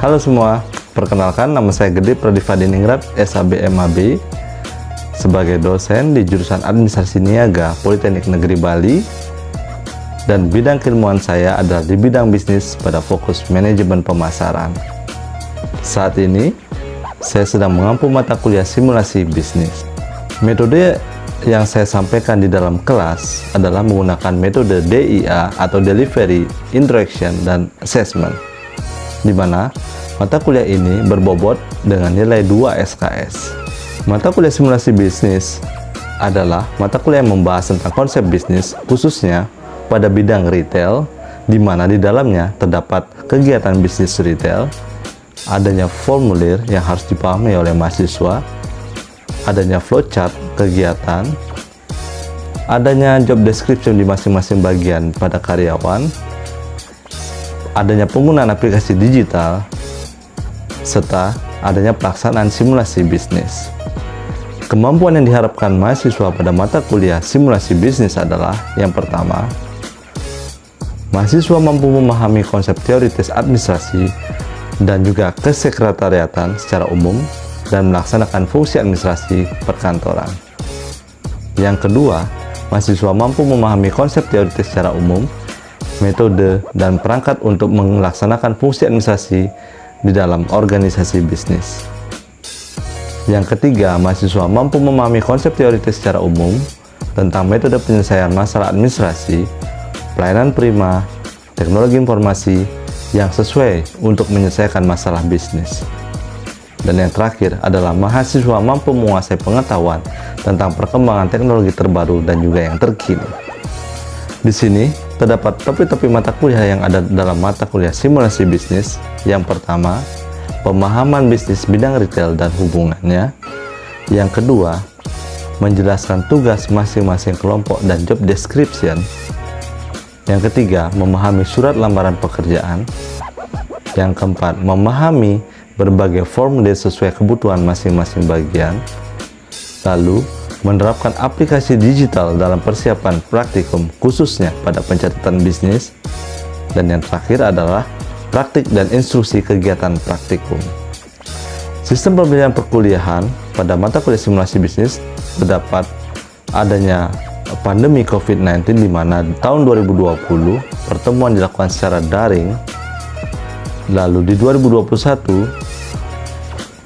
Halo semua, perkenalkan nama saya Gede Pradipadiningrat, SHB MAB, sebagai dosen di jurusan Administrasi Niaga Politeknik Negeri Bali, dan bidang keilmuan saya adalah di bidang bisnis pada fokus manajemen pemasaran. Saat ini, saya sedang mengampu mata kuliah simulasi bisnis. Metode yang saya sampaikan di dalam kelas adalah menggunakan metode DIA atau Delivery, Interaction, dan Assessment, di mana mata kuliah ini berbobot dengan nilai 2 SKS. Mata kuliah simulasi bisnis adalah mata kuliah yang membahas tentang konsep bisnis, khususnya pada bidang retail, di mana di dalamnya terdapat kegiatan bisnis retail, adanya formulir yang harus dipahami oleh mahasiswa, adanya flowchart kegiatan, adanya job description di masing-masing bagian pada karyawan, adanya penggunaan aplikasi digital, serta adanya pelaksanaan simulasi bisnis. Kemampuan yang diharapkan mahasiswa pada mata kuliah simulasi bisnis adalah yang pertama, mahasiswa mampu memahami konsep teoritis administrasi dan juga kesekretariatan secara umum dan melaksanakan fungsi administrasi perkantoran. Yang kedua, mahasiswa mampu memahami konsep teoritis secara umum, metode, dan perangkat untuk melaksanakan fungsi administrasi di dalam organisasi bisnis. Yang ketiga, mahasiswa mampu memahami konsep teoritis secara umum tentang metode penyelesaian masalah administrasi, pelayanan prima, teknologi informasi yang sesuai untuk menyelesaikan masalah bisnis. Dan yang terakhir adalah mahasiswa mampu menguasai pengetahuan tentang perkembangan teknologi terbaru dan juga yang terkini. Di sini terdapat topik-topik mata kuliah yang ada dalam mata kuliah simulasi bisnis. Yang pertama, pemahaman bisnis bidang retail dan hubungannya. Yang kedua, menjelaskan tugas masing-masing kelompok dan job description. Yang ketiga, memahami surat lamaran pekerjaan. Yang keempat, memahami berbagai formulir sesuai kebutuhan masing-masing bagian. Lalu, menerapkan aplikasi digital dalam persiapan praktikum khususnya pada pencatatan bisnis. Dan yang terakhir adalah praktik dan instruksi kegiatan praktikum. Sistem pembelajaran perkuliahan pada mata kuliah simulasi bisnis terdapat adanya pandemi COVID-19, di mana tahun 2020 pertemuan dilakukan secara daring. Lalu di 2021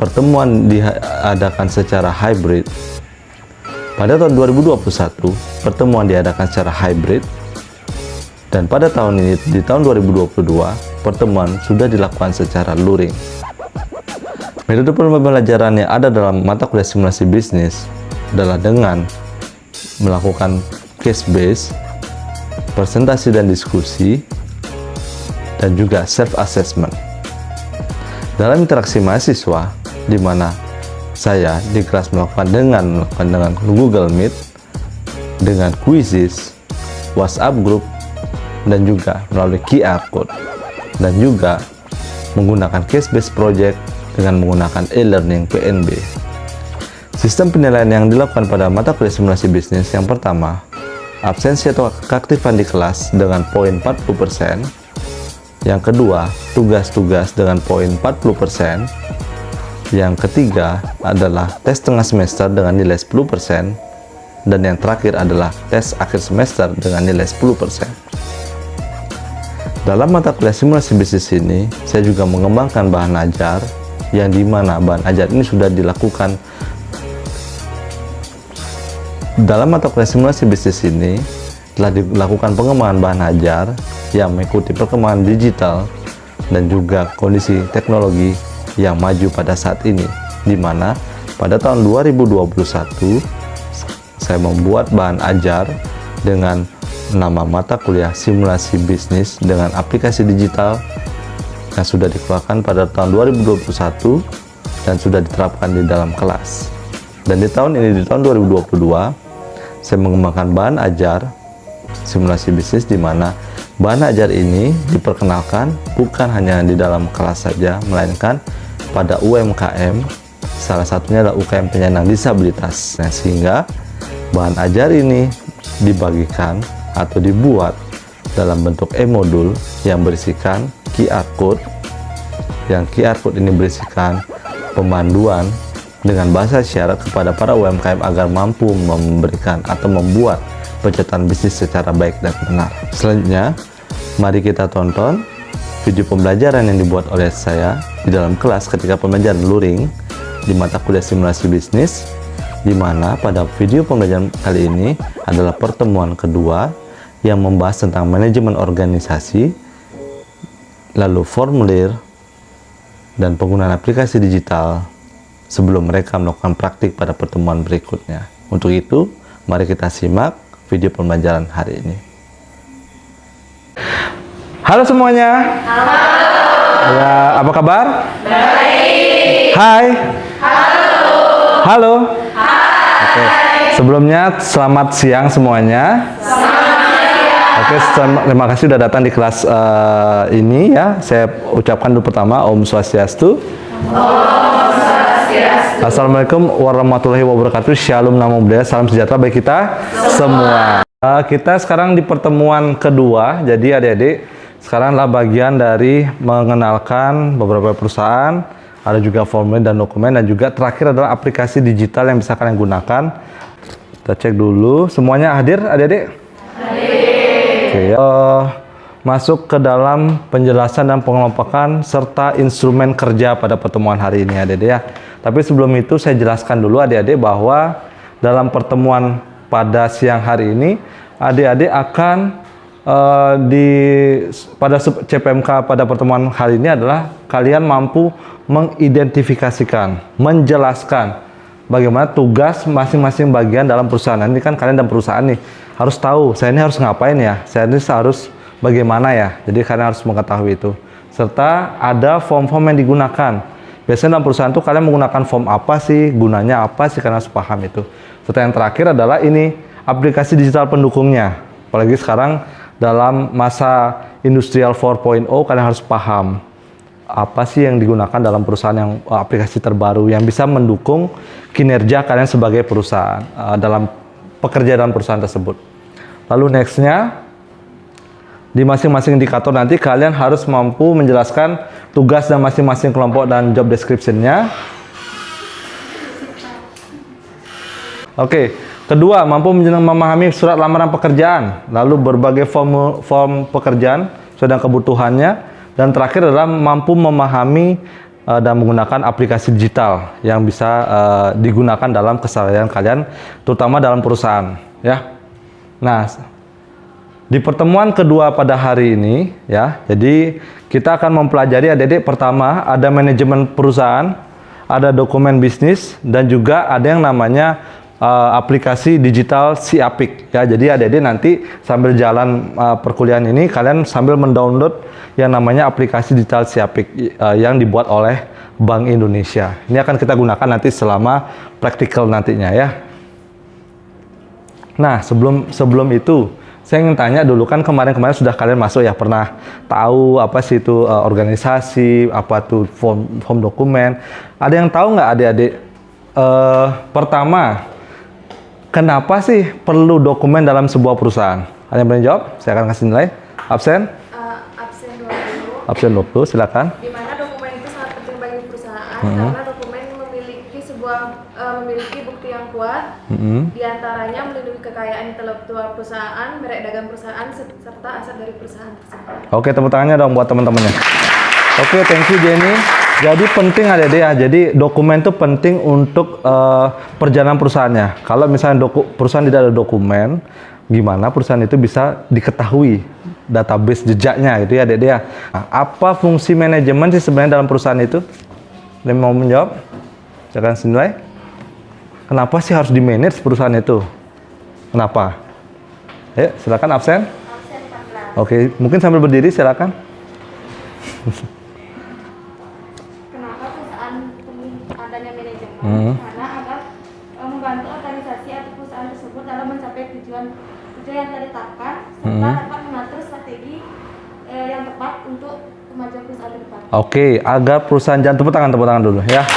pertemuan diadakan secara hybrid. Pada tahun 2021, pertemuan diadakan secara hybrid, dan pada tahun ini, di tahun 2022, pertemuan sudah dilakukan secara luring. Metode pembelajaran yang ada dalam mata kuliah simulasi bisnis adalah dengan melakukan case base, presentasi dan diskusi, dan juga self-assessment. Dalam interaksi mahasiswa, di mana saya di kelas melakukan dengan Google Meet, dengan quizzes, WhatsApp group, dan juga melalui QR code, dan juga menggunakan case-based project dengan menggunakan e-learning PNB. Sistem penilaian yang dilakukan pada mata kuliah simulasi bisnis, yang pertama, absensi atau keaktifan di kelas dengan poin 40%. Yang kedua, tugas-tugas dengan poin 40%. Yang ketiga adalah tes tengah semester dengan nilai 10%, dan yang terakhir adalah tes akhir semester dengan nilai 10%. Dalam mata kuliah simulasi bisnis ini, saya juga mengembangkan bahan ajar, yang dimana bahan ajar ini sudah dilakukan. Dalam mata kuliah simulasi bisnis ini telah dilakukan pengembangan bahan ajar yang mengikuti perkembangan digital dan juga kondisi teknologi yang maju pada saat ini, di mana pada tahun 2021 saya membuat bahan ajar dengan nama mata kuliah simulasi bisnis dengan aplikasi digital yang sudah dikeluarkan pada tahun 2021 dan sudah diterapkan di dalam kelas. Dan di tahun ini, di tahun 2022, saya mengembangkan bahan ajar simulasi bisnis, di mana bahan ajar ini diperkenalkan bukan hanya di dalam kelas saja, melainkan pada UMKM, salah satunya adalah UKM penyandang disabilitas. Nah, sehingga bahan ajar ini dibagikan atau dibuat dalam bentuk e-modul yang berisikan QR code yang QR Code ini berisikan pemanduan dengan bahasa isyarat kepada para UMKM agar mampu memberikan atau membuat pencatatan bisnis secara baik dan benar. Selanjutnya, mari kita tonton video pembelajaran yang dibuat oleh saya di dalam kelas ketika pembelajaran luring di mata kuliah simulasi bisnis, di mana pada video pembelajaran kali ini adalah pertemuan kedua yang membahas tentang manajemen organisasi, lalu formulir, dan penggunaan aplikasi digital sebelum mereka melakukan praktik pada pertemuan berikutnya. Untuk itu, mari kita simak video pembelajaran hari ini. Halo semuanya. Halo. Ya, apa kabar? Baik. Hai. Halo. Halo. Hai. Oke. Sebelumnya selamat siang semuanya. Selamat siang. Oke, terima kasih sudah datang di kelas ini ya. Saya ucapkan dulu pertama Om Swastiastu. Om Swastiastu. Assalamualaikum warahmatullahi wabarakatuh. Shalom namo buddhaya. Salam sejahtera bagi kita semua. Kita sekarang di pertemuan kedua. Jadi adik-adik, sekarang adalah bagian dari mengenalkan beberapa perusahaan. Ada juga formulir dan dokumen, dan juga terakhir adalah aplikasi digital yang bisa kalian gunakan. Kita cek dulu. Semuanya hadir adik-adik? Oke, masuk ke dalam penjelasan dan pengelompokan serta instrumen kerja pada pertemuan hari ini adik-adik ya. Tapi sebelum itu saya jelaskan dulu adik-adik bahwa dalam pertemuan pada siang hari ini adik-adik akan pada CPMK pada pertemuan hari ini adalah kalian mampu mengidentifikasikan, menjelaskan bagaimana tugas masing-masing bagian dalam perusahaan. Ini kan kalian dalam perusahaan nih, harus tahu saya ini harus ngapain ya, saya ini harus bagaimana ya. Jadi kalian harus mengetahui itu. Serta ada form-form yang digunakan. Biasanya dalam perusahaan itu kalian menggunakan form apa sih, gunanya apa sih, kalian harus paham itu. Serta yang terakhir adalah ini aplikasi digital pendukungnya. Apalagi sekarang dalam masa industrial 4.0 kalian harus paham apa sih yang digunakan dalam perusahaan yang aplikasi terbaru yang bisa mendukung kinerja kalian sebagai perusahaan dalam pekerja dalam perusahaan tersebut. Lalu nextnya, di masing-masing indikator nanti kalian harus mampu menjelaskan tugas dan masing-masing kelompok dan job description-nya. Oke, kedua, mampu memahami surat lamaran pekerjaan, lalu berbagai form pekerjaan sesuai dengan kebutuhannya. Dan terakhir adalah mampu memahami dan menggunakan aplikasi digital yang bisa digunakan dalam keseharian kalian, terutama dalam perusahaan. Ya. Nah, di pertemuan kedua pada hari ini, ya, jadi kita akan mempelajari adik-adik pertama ada manajemen perusahaan, ada dokumen bisnis, dan juga ada yang namanya aplikasi digital Siapik. Ya, jadi adik-adik nanti sambil jalan perkuliahan ini kalian sambil mendownload yang namanya aplikasi digital Siapik yang dibuat oleh Bank Indonesia. Ini akan kita gunakan nanti selama praktikal nantinya ya. Nah, sebelum itu saya ingin tanya dulu, kan kemarin sudah kalian masuk ya, pernah tahu apa sih itu organisasi, apa tuh form dokumen. Ada yang tahu nggak adik-adik? Pertama, kenapa sih perlu dokumen dalam sebuah perusahaan? Ada yang berani jawab? Saya akan kasih nilai. Absen? Absen 20. Absen 20, silakan. Di mana dokumen itu sangat penting bagi perusahaan karena dokumen memiliki bukti yang kuat. Di antaranya melindungi kekayaan intelektual perusahaan, merek dagang perusahaan, serta aset dari perusahaan tersebut. Oke, tepuk tangannya dong buat teman-temannya. Oke, thank you Jenny. Jadi penting adik-adik ya. Jadi dokumen itu penting untuk perjalanan perusahaannya. Kalau misalnya perusahaan tidak ada dokumen, gimana perusahaan itu bisa diketahui database jejaknya gitu ya adik-adik ya. Nah, apa fungsi manajemen sih sebenarnya dalam perusahaan itu? Ada yang mau menjawab? Silakan senilai. Kenapa sih harus di-manage perusahaan itu? Kenapa? Ayo, silakan absen. Absen 14. Oke, mungkin sambil berdiri silakan. Kenapa perusahaan perlu adanya manajemen? Karena agar membantu organisasi atau perusahaan tersebut dalam mencapai tujuan yang ditetapkan, serta dapat mengatur strategi yang tepat untuk kemajuan perusahaan ke depan. Oke, agar perusahaan, jangan tepuk tangan dulu ya.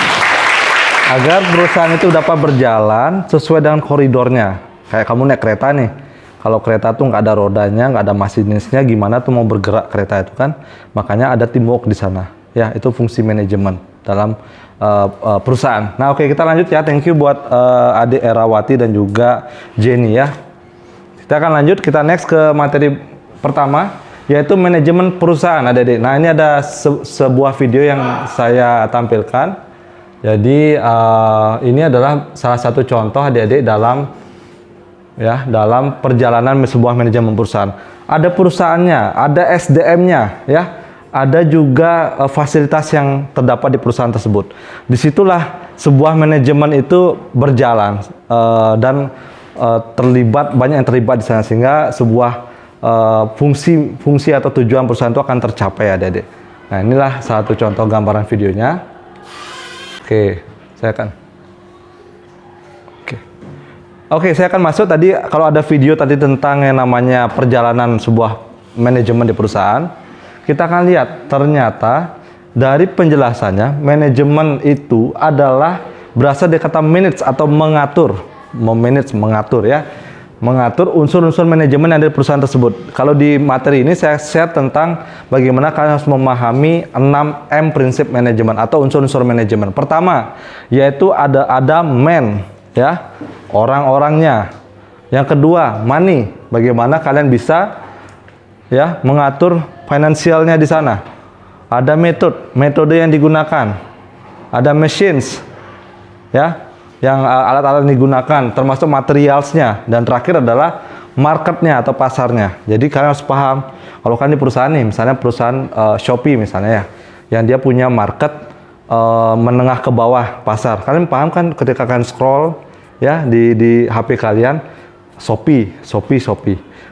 Agar perusahaan itu dapat berjalan sesuai dengan koridornya. Kayak kamu naik kereta nih. Kalau kereta tuh nggak ada rodanya, nggak ada masinisnya, gimana tuh mau bergerak kereta itu kan? Makanya ada teamwork di sana. Ya, itu fungsi manajemen dalam perusahaan. Nah, oke, kita lanjut ya. Thank you buat Adik Erawati dan juga Jenny ya. Kita akan lanjut, kita next ke materi pertama, yaitu manajemen perusahaan, adik-adik. Nah, ini ada sebuah video yang saya tampilkan. Jadi ini adalah salah satu contoh adik-adik dalam perjalanan sebuah manajemen perusahaan. Ada perusahaannya, ada SDM-nya, ya. Ada juga fasilitas yang terdapat di perusahaan tersebut. Disitulah sebuah manajemen itu berjalan dan banyak yang terlibat di sana, sehingga sebuah fungsi atau tujuan perusahaan itu akan tercapai, adik-adik. Nah, inilah salah satu contoh gambaran videonya. Oke, saya akan masuk tadi. Kalau ada video tadi tentang yang namanya perjalanan sebuah manajemen di perusahaan, kita akan lihat ternyata dari penjelasannya manajemen itu adalah berasal dari kata manage atau mengatur, mengatur ya, mengatur unsur-unsur manajemen yang ada di perusahaan tersebut. Kalau di materi ini saya share tentang bagaimana kalian harus memahami 6M prinsip manajemen atau unsur-unsur manajemen. Pertama, yaitu ada man, ya, orang-orangnya. Yang kedua, money, bagaimana kalian bisa ya mengatur finansialnya di sana. Ada metode yang digunakan. Ada machines, ya, yang alat-alat yang digunakan, termasuk materialsnya. Dan terakhir adalah marketnya atau pasarnya. Jadi kalian harus paham, kalau kan di perusahaan nih, misalnya perusahaan Shopee misalnya ya, yang dia punya market menengah ke bawah pasar. Kalian paham kan ketika kalian scroll ya di HP kalian, Shopee.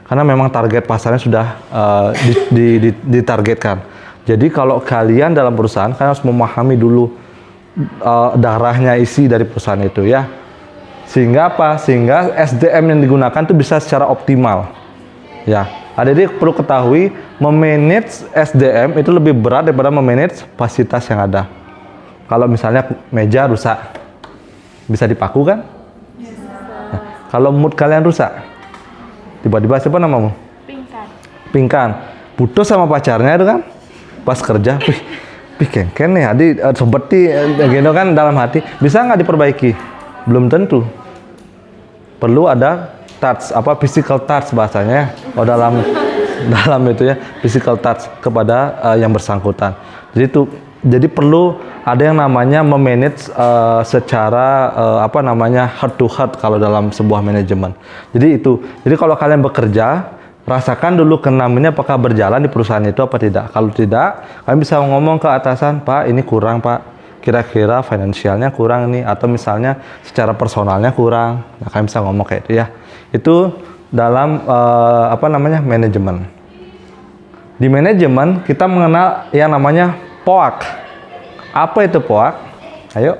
Karena memang target pasarnya sudah ditargetkan. Jadi kalau kalian dalam perusahaan, kalian harus memahami dulu darahnya isi dari perusahaan itu ya. Sehingga apa? Sehingga SDM yang digunakan itu bisa secara optimal. Ya, adik-adik perlu ketahui, memanage SDM itu lebih berat daripada memanage fasilitas yang ada. Kalau misalnya meja rusak, bisa dipaku kan? Nah, kalau mood kalian rusak, tiba-tiba siapa namamu? Pingkan. Putus sama pacarnya itu kan? Pas kerja, kengken nih, adik seperti gitu kan dalam hati. Bisa nggak diperbaiki? Belum tentu. Perlu ada touch, physical touch bahasanya. Oh, dalam itu ya, physical touch kepada yang bersangkutan. Jadi perlu ada yang namanya memanage secara heart to heart kalau dalam sebuah manajemen. Jadi kalau kalian bekerja, rasakan dulu ke-6 ini apakah berjalan di perusahaan itu apa tidak. Kalau tidak, kalian bisa ngomong ke atasan, Pak, ini kurang, Pak. Kira-kira finansialnya kurang nih, atau misalnya secara personalnya kurang. Nah, kalian bisa ngomong kayak itu ya. Itu dalam manajemen. Di manajemen kita mengenal yang namanya POAK. Apa itu POAK? Ayo,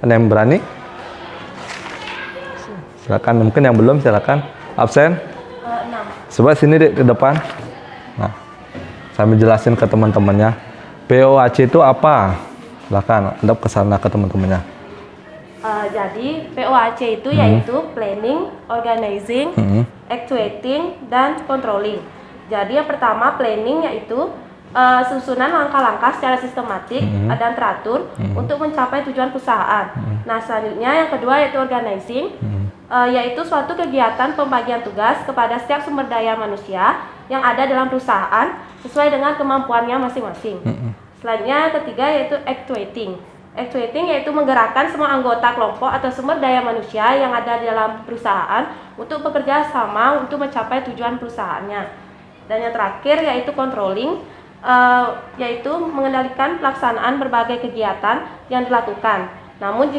ada yang berani? Silakan, mungkin yang belum silakan. Absen? 6. Coba sini deh ke depan. Nah, sambil jelasin ke teman-temannya. POAC itu apa? Silakan, Anda ke sana ke teman-temannya. Jadi POAC itu yaitu planning, organizing, actuating, dan controlling. Jadi yang pertama planning yaitu susunan langkah-langkah secara sistematik dan teratur untuk mencapai tujuan perusahaan. Nah, selanjutnya yang kedua yaitu organizing, yaitu suatu kegiatan pembagian tugas kepada setiap sumber daya manusia yang ada dalam perusahaan sesuai dengan kemampuannya masing-masing. Selanjutnya yang ketiga yaitu actuating. Actuating yaitu menggerakkan semua anggota kelompok atau sumber daya manusia yang ada di dalam perusahaan untuk bekerja sama untuk mencapai tujuan perusahaannya. Dan yang terakhir yaitu controlling, yaitu mengendalikan pelaksanaan berbagai kegiatan yang dilakukan. Namun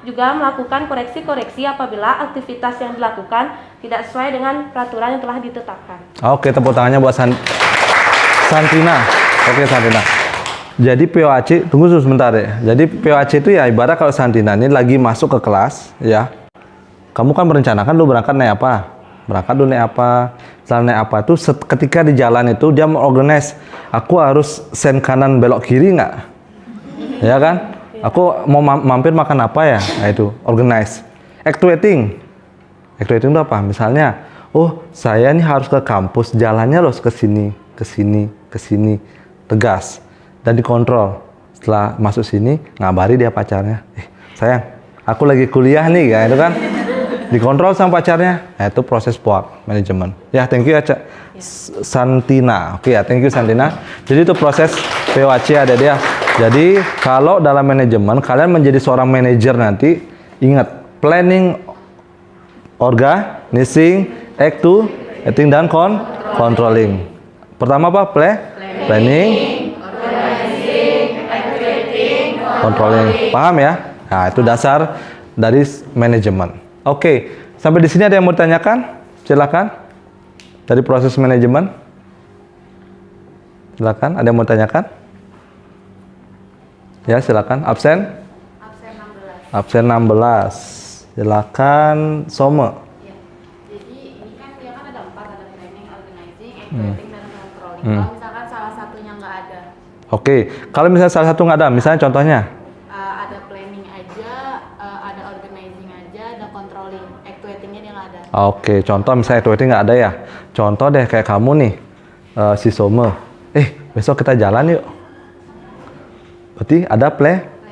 juga melakukan koreksi-koreksi apabila aktivitas yang dilakukan tidak sesuai dengan peraturan yang telah ditetapkan. Oke, tepuk tangannya buat Santina. Oke, Santina. Jadi POAC, tunggu sebentar ya. Jadi POAC itu ya ibarat kalau Santina ini lagi masuk ke kelas, ya. Kamu kan merencanakan lu berangkat naik apa? Berangkat dulu naik apa? Setelah naik apa tuh ketika di jalan itu dia mengorganize. Aku harus sen kanan belok kiri nggak? Ya kan? Aku mau mampir makan apa ya? Nah, itu organize. Actuating. Actuating itu apa? Misalnya, oh saya nih harus ke kampus, jalannya loh ke sini, tegas dan dikontrol. Setelah masuk sini, ngabari dia pacarnya. Sayang, aku lagi kuliah nih, kayak itu kan. Dikontrol sama pacarnya. Nah, itu proses POAK manajemen. Ya, thank you ya, Cak. Santina. Oke ya, thank you Santina. Jadi itu proses POAC ada dia. Jadi kalau dalam manajemen kalian menjadi seorang manajer nanti, ingat planning, organizing, acting dan controlling. Pertama apa? Planning, controlling. Paham ya? Nah, itu dasar dari manajemen. Oke, sampai di sini ada yang mau ditanyakan? Silakan. Dari proses manajemen. Silakan, ada yang mau tanyakan? Ya, silakan. Absen? Absen 16. Silakan, Some. Ya. Jadi ini kan dia kan ada 4, ada planning, organizing, activating, dan controlling. Kalau misalkan salah satunya nggak ada, Oke, kalau misalnya salah satu nggak ada, misalnya contohnya? ada planning aja, ada organizing aja, ada controlling, activatingnya dia nggak ada. Oke, contoh misalnya activity nggak ada ya. Contoh deh kayak kamu nih, si Some. Besok kita jalan yuk. Berarti ada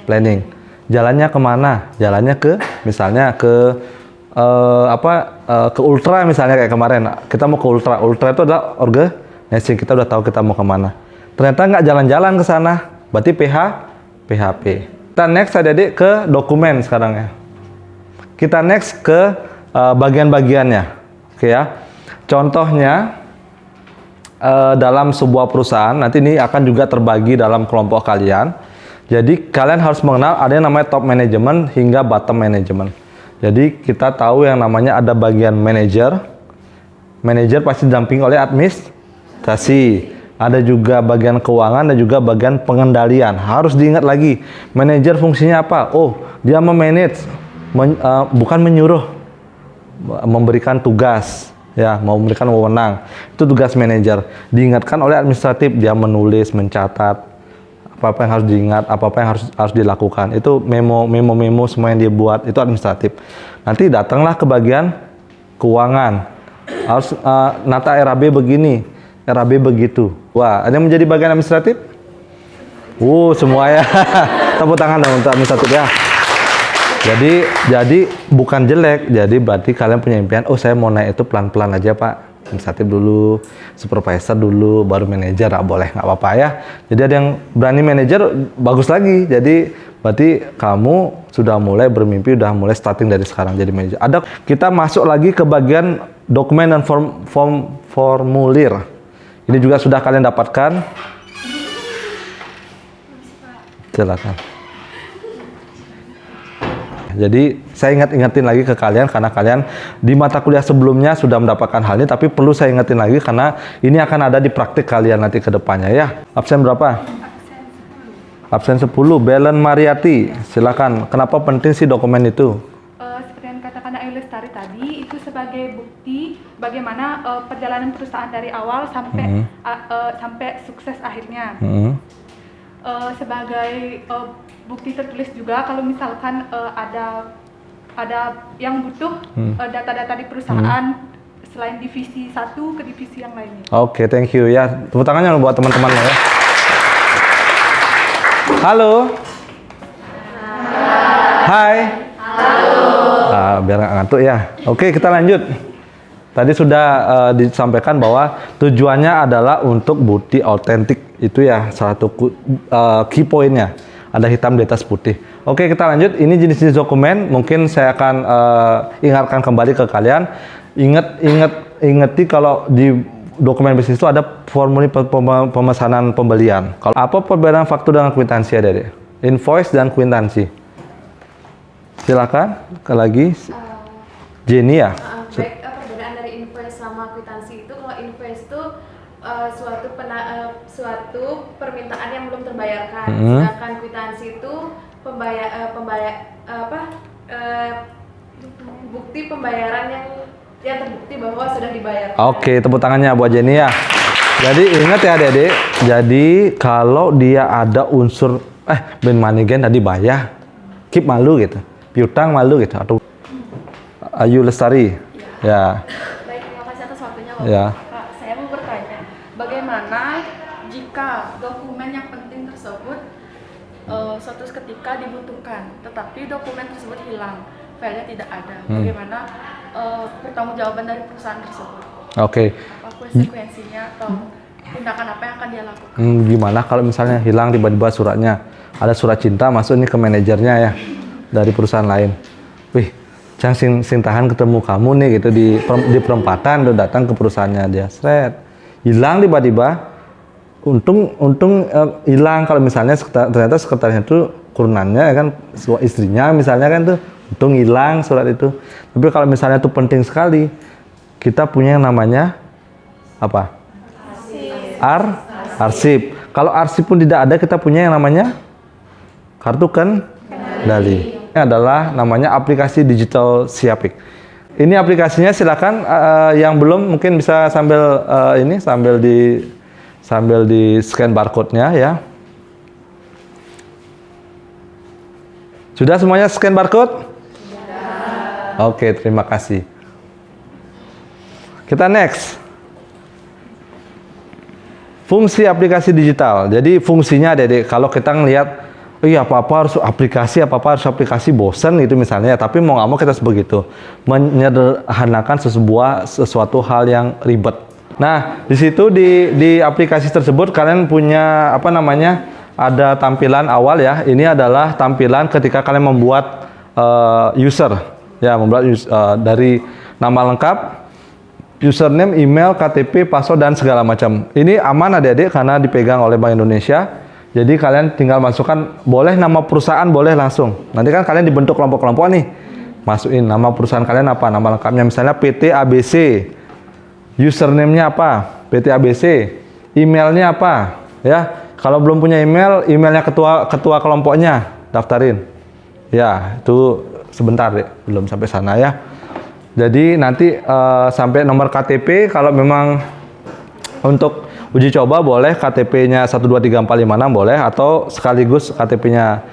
planning. Jalannya kemana? Jalannya ke, misalnya ke ke Ultra misalnya kayak kemarin. Kita mau ke Ultra. Ultra itu adalah organizing. Kita udah tahu kita mau kemana. Ternyata nggak jalan-jalan ke sana. Berarti PHP. Kita next adik-adik ke dokumen sekarang ya. Kita next ke bagian-bagiannya. Oke ya. Contohnya dalam sebuah perusahaan nanti ini akan juga terbagi dalam kelompok kalian. Jadi kalian harus mengenal ada yang namanya top management hingga bottom management. Jadi kita tahu yang namanya ada bagian manager. Manager pasti didampingi oleh administrasi. Ada juga bagian keuangan dan juga bagian pengendalian. Harus diingat lagi, manajer fungsinya apa? Oh, dia memanage, bukan menyuruh, memberikan tugas, ya, mau memberikan wewenang. Itu tugas manajer. Diingatkan oleh administratif, dia menulis, mencatat apa-apa yang harus diingat, apa-apa yang harus dilakukan. Itu memo semua yang dia buat, itu administratif. Nanti datanglah ke bagian keuangan. Harus nata RAB begini, RAB begitu. Wah, ada yang menjadi bagian administratif? Semua ya. Tepuk tangan dong untuk administratif ya. Jadi bukan jelek, jadi berarti kalian punya impian, saya mau naik itu pelan-pelan aja Pak. Administratif dulu, supervisor dulu, baru manajer, boleh, nggak apa-apa ya. Jadi ada yang berani manajer, bagus lagi. Jadi berarti kamu sudah mulai bermimpi, udah mulai starting dari sekarang jadi manajer. Kita masuk lagi ke bagian dokumen dan formulir. Ini juga sudah kalian dapatkan. Silakan. Jadi saya ingatin lagi ke kalian karena kalian di mata kuliah sebelumnya sudah mendapatkan hal ini, tapi perlu saya ingetin lagi karena ini akan ada di praktik kalian nanti ke depannya ya. Absen berapa? Absen 10. Belen Mariati, silakan. Kenapa penting sih dokumen itu? Seperti yang katakan Ayu Lestari tadi, itu sebagai bukti bagaimana perjalanan perusahaan dari awal sampai sampai sukses akhirnya. Sebagai bukti tertulis juga kalau misalkan ada yang butuh data-data di perusahaan selain divisi satu ke divisi yang lainnya. Oke, thank you ya. Tepuk tangannya buat teman-teman ya. Halo. Hai. Halo. Biar nggak ngantuk ya. Oke, kita lanjut. Tadi sudah disampaikan bahwa tujuannya adalah untuk bukti autentik. Itu ya salah satu key point-nya. Ada hitam di atas putih. Oke, kita lanjut. Ini jenis-jenis dokumen. Mungkin saya akan ingatkan kembali ke kalian. Ingeti kalau di dokumen bisnis itu ada formulir pemesanan pembelian. Kalau apa perbedaan faktur dengan kwitansi ada deh? Invoice dan kwitansi. Silakan. Lagi. Jenny ya. Perbedaan dari invoice sama kwitansi itu, kalau invoice itu suatu permintaan yang belum terbayarkan, sedangkan kwitansi itu bukti pembayaran yang terbukti bahwa sudah dibayar. Oke, tepuk tangannya buat Jenny ya. Jadi ingat ya adik-adik, jadi kalau dia ada unsur ben manigen tadi bayar, keep malu gitu, piutang malu gitu, atau Ayu Lestari ya. Baik, terima kasih atas waktunya Pak. Ya. Pak, saya mau bertanya, bagaimana jika dokumen yang penting tersebut suatu ketika dibutuhkan, tetapi dokumen tersebut hilang, filenya tidak ada. Bagaimana pertanggungjawaban dari perusahaan tersebut? Oke. Apa konsekuensinya atau tindakan apa yang akan dia lakukan? Gimana kalau misalnya hilang tiba-tiba suratnya? Ada surat cinta masuk nih ke manajernya ya dari perusahaan lain. Wih, Cang sing tahan ketemu kamu nih gitu di perempatan, udah datang ke perusahaannya dia, seret, hilang tiba-tiba. Untung hilang kalau misalnya ternyata sekretarisnya itu kurunannya ya kan, istrinya misalnya kan tuh, untung hilang surat itu. Tapi kalau misalnya itu penting sekali, kita punya yang namanya apa? Arsip. Kalau arsip pun tidak ada, kita punya yang namanya kartu kendali. Ini adalah namanya aplikasi digital Siapik. Ini aplikasinya silakan yang belum mungkin bisa sambil di scan barcode-nya ya. Sudah semuanya scan barcode? Sudah. Oke, terima kasih. Kita next. Fungsi aplikasi digital. Jadi fungsinya Dede, kalau kita ngelihat apa-apa harus aplikasi, bosan gitu misalnya, tapi mau nggak mau kita sebegitu, menyederhanakan sesuatu hal yang ribet. Nah, di situ di aplikasi tersebut kalian punya apa namanya? Ada tampilan awal ya. Ini adalah tampilan ketika kalian membuat user. Ya, membuat dari nama lengkap, username, email, KTP, password dan segala macam. Ini aman adik-adik karena dipegang oleh Bank Indonesia. Jadi kalian tinggal masukkan, boleh nama perusahaan, boleh langsung. Nanti kan kalian dibentuk kelompok-kelompok nih. Masukin nama perusahaan kalian apa, nama lengkapnya misalnya PT ABC. Username-nya apa? PT ABC. Emailnya apa? Ya, kalau belum punya email, emailnya ketua kelompoknya daftarin. Ya, itu sebentar deh, belum sampai sana ya. Jadi nanti sampai nomor KTP, kalau memang untuk uji coba boleh KTP-nya 123456 boleh, atau sekaligus KTP-nya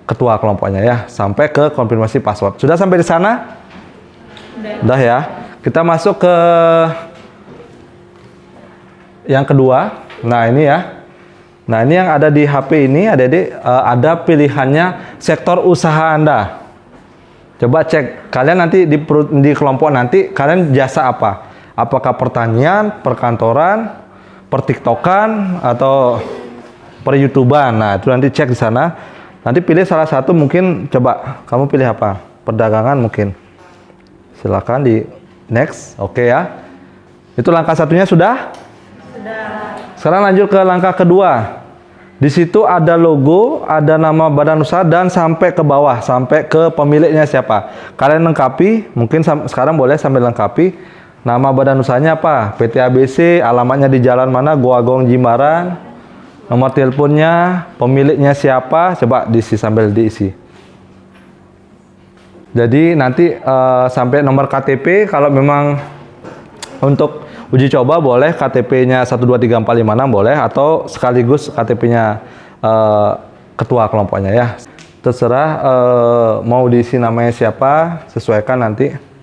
ketua kelompoknya ya, sampai ke konfirmasi password. Sudah sampai di sana? Udah ya. Kita masuk ke yang kedua. Nah, ini ya. Nah, ini yang ada di HP ini, adik-adik, ada pilihannya sektor usaha Anda. Coba cek, kalian nanti di kelompok nanti, kalian jasa apa? Apakah pertanian, perkantoran, pertiktokan, atau per-YouTuber? Nah, itu nanti cek di sana. Nanti pilih salah satu, mungkin coba kamu pilih apa? Perdagangan mungkin. Silakan di next, oke ya. Itu langkah satunya sudah? Sudah. Sekarang lanjut ke langkah kedua. Di situ ada logo, ada nama badan usaha, dan sampai ke bawah, sampai ke pemiliknya siapa. Kalian lengkapi, mungkin sekarang boleh sambil lengkapi. Nama badan usahanya apa? PT ABC, alamatnya di jalan mana? Goagong Jimbaran. Nomor teleponnya, pemiliknya siapa? Coba diisi sambil diisi. Jadi nanti sampai nomor KTP, kalau memang untuk uji coba boleh KTP-nya 123456 boleh, atau sekaligus KTP-nya ketua kelompoknya ya. Terserah mau diisi namanya siapa, sesuaikan nanti.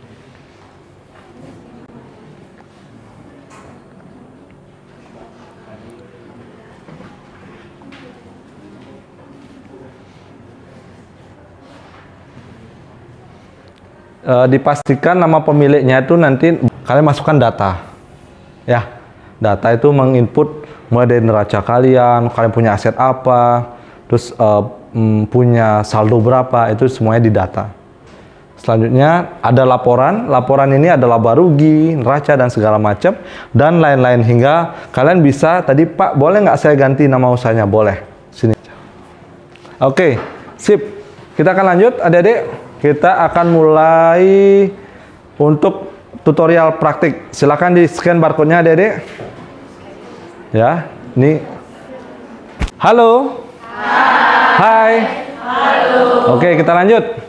Dipastikan nama pemiliknya itu nanti kalian masukkan data ya. Data itu menginput mulai dari neraca kalian punya aset apa, terus punya saldo berapa, itu semuanya di data. Selanjutnya ada laporan ini ada laba rugi, neraca dan segala macam, dan lain-lain, hingga kalian bisa tadi, Pak boleh nggak saya ganti nama usahanya? Boleh, sini. Oke, sip, kita akan lanjut adik-adik. Kita akan mulai untuk tutorial praktik. Silakan di scan barcode-nya adik-adik. Ya, ini. Halo. Hai. Halo. Oke, kita lanjut.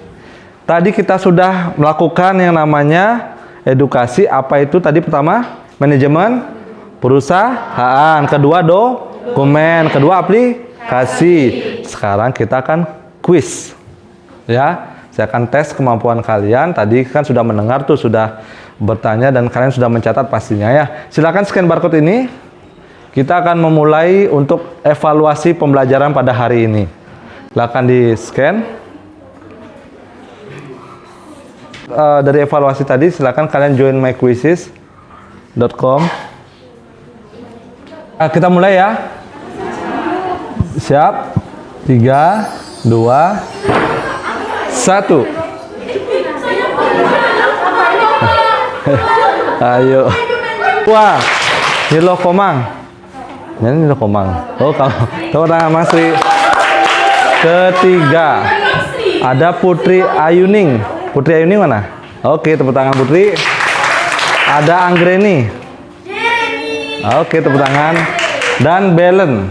Tadi kita sudah melakukan yang namanya edukasi. Apa itu tadi? Pertama, manajemen perusahaan. Kedua, dokumen. Kedua, aplikasi. Sekarang kita akan quiz. Ya. Saya akan tes kemampuan kalian. Tadi kan sudah mendengar tuh, sudah bertanya, dan kalian sudah mencatat pastinya ya. Silakan scan barcode ini. kita akan memulai untuk evaluasi pembelajaran pada hari ini. Silakan di-scan. Dari evaluasi tadi, silakan kalian join myquizzes.com. Kita mulai ya. Siap? 3, 2, 1. Ayo. Wah, Nilo Komang. Ini Nilo Komang. Oh, kamu tangan Mas Sri. Ketiga, ada Putri Ayuning. Putri Ayuning mana? Oke, tepuk tangan Putri. Ada Anggreni. Oke, tepuk tangan. Dan Belen.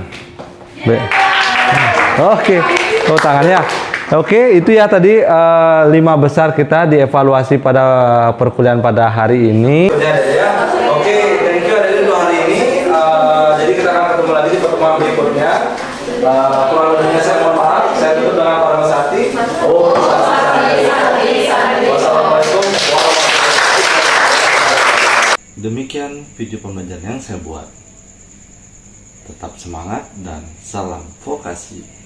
Oke, tepuk tangannya. Oke, itu ya tadi 5 besar kita dievaluasi pada perkuliahan pada hari ini. Oke, thank you Adelia untuk hari ini. Jadi kita akan ketemu lagi di pertemuan berikutnya. Kurang lebihnya saya mohon maaf. Saya tutup dengan Parmasati. Wassalamualaikum warahmatullahi wabarakatuh. Demikian video pembelajaran yang saya buat. Tetap semangat dan salam vokasi.